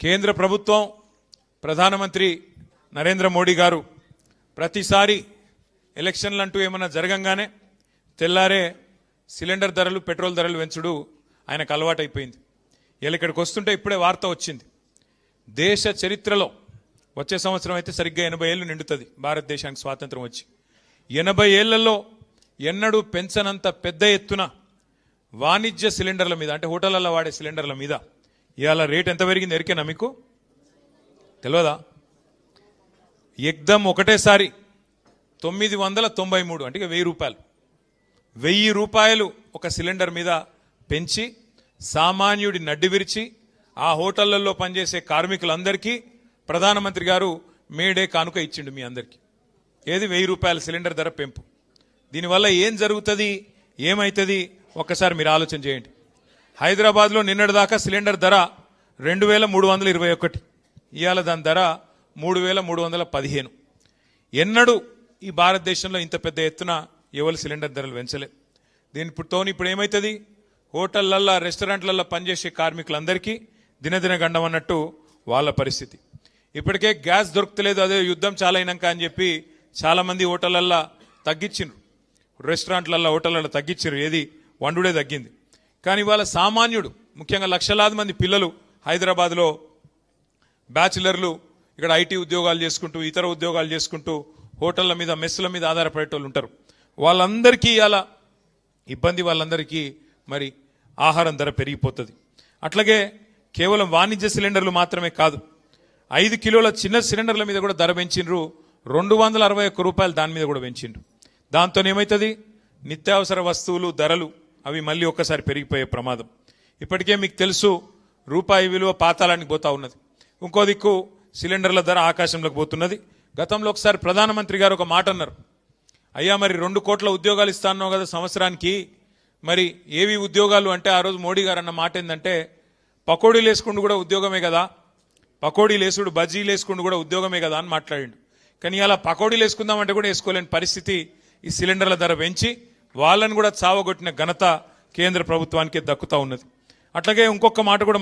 కేంద్ర ప్రభుత్వం ప్రధానమంత్రి నరేంద్ర మోడీ గారు ప్రతిసారి ఎలక్షన్లు అంటూ ఏమన్నా జరగంగానే తెల్లారే సిలిండర్ ధరలు పెట్రోల్ ధరలు పెంచుడు ఆయనకు అలవాటైపోయింది. ఇక్కడికి వస్తుంటే ఇప్పుడే వార్త వచ్చింది. దేశ చరిత్రలో వచ్చే సంవత్సరం అయితే సరిగ్గా 80 ఏళ్ళు నిండుతుంది భారతదేశానికి స్వాతంత్రం వచ్చి. 80 ఏళ్లలో ఎన్నడూ పెంచనంత పెద్ద ఎత్తున వాణిజ్య సిలిండర్ల మీద, అంటే హోటళ్లలో వాడే సిలిండర్ల మీద ఇవాళ రేట్ ఎంత పెరిగింది ఎరికేనా మీకు? తెలియదా? ఎగ్దమ్ ఒకటేసారి 993, అంటే 1000 రూపాయలు, 1000 రూపాయలు ఒక సిలిండర్ మీద పెంచి సామాన్యుడి నడ్డి విరిచి ఆ హోటళ్లలో పనిచేసే కార్మికులందరికీ ప్రధానమంత్రి గారు మేడే కానుక ఇచ్చిండు మీ అందరికీ. ఏది? 1000 రూపాయల సిలిండర్ ధర పెంపు. దీనివల్ల ఏం జరుగుతుంది, ఏమవుతుంది ఒక్కసారి మీరు ఆలోచన చేయండి. హైదరాబాద్లో నిన్నటిదాకా సిలిండర్ ధర 2321, ఇవాళ దాని ధర 3315. ఎన్నడూ ఈ భారతదేశంలో ఇంత పెద్ద ఎత్తున ఎవరు సిలిండర్ ధరలు పెంచలేదు. దీనితో ఇప్పుడు ఏమవుతుంది, హోటళ్లల్లో రెస్టారెంట్లలో పనిచేసే కార్మికులందరికీ దినదిన గండం అన్నట్టు వాళ్ళ పరిస్థితి. ఇప్పటికే గ్యాస్ దొరకలేదు, అదే యుద్ధం చాలా అయినాక అని చెప్పి చాలామంది హోటళ్లల్లో తగ్గించిండ్రు, రెస్టారెంట్లలో హోటళ్లలో తగ్గించారు, ఏది వండుడే తగ్గింది. కానీ ఇవాళ సామాన్యుడు, ముఖ్యంగా లక్షలాది మంది పిల్లలు హైదరాబాద్లో బ్యాచిలర్లు ఇక్కడ ఐటీ ఉద్యోగాలు చేసుకుంటూ ఇతర ఉద్యోగాలు చేసుకుంటూ హోటళ్ల మీద మెస్సుల మీద ఆధారపడేటోళ్ళు ఉంటారు. వాళ్ళందరికీ ఇలా ఇబ్బంది, వాళ్ళందరికీ మరి ఆహారం ధర పెరిగిపోతుంది. అట్లాగే కేవలం వాణిజ్య సిలిండర్లు మాత్రమే కాదు, 5 కిలోల చిన్న సిలిండర్ల మీద కూడా ధర పెంచిండ్రు. 261 రూపాయలు దాని మీద కూడా పెంచిండ్రు. దాంతో ఏమవుతుంది, నిత్యావసర వస్తువులు ధరలు అవి మళ్ళీ ఒక్కసారి పెరిగిపోయే ప్రమాదం. ఇప్పటికే మీకు తెలుసు, రూపాయి విలువ పాతాళానికి పోతా ఉన్నది. ఇంకో దిక్కు సిలిండర్ల ధర ఆకాశంలోకి పోతున్నది. గతంలో ఒకసారి ప్రధానమంత్రి గారు ఒక మాట అన్నారు, అయ్యా మరి 2 కోట్ల ఉద్యోగాలు ఇస్తాన్నావు కదా సంవత్సరానికి, మరి ఏవి ఉద్యోగాలు అంటే ఆ రోజు మోడీ గారు అన్న మాట ఏంటంటే, పకోడీలు వేసుకుంటూ కూడా ఉద్యోగమే కదా, పకోడీలు వేసుడు బజ్జీలు వేసుకుంటూ కూడా ఉద్యోగమే కదా అని మాట్లాడిండు. కానీ అలా పకోడీలు వేసుకుందామంటే కూడా వేసుకోలేని పరిస్థితి ఈ సిలిండర్ల ధర పెంచి వాళ్ళని కూడా చావగొట్టిన ఘనత కేంద్ర ప్రభుత్వానికి దక్కుతా ఉన్నది. అట్లాగే ఇంకొక మాట కూడా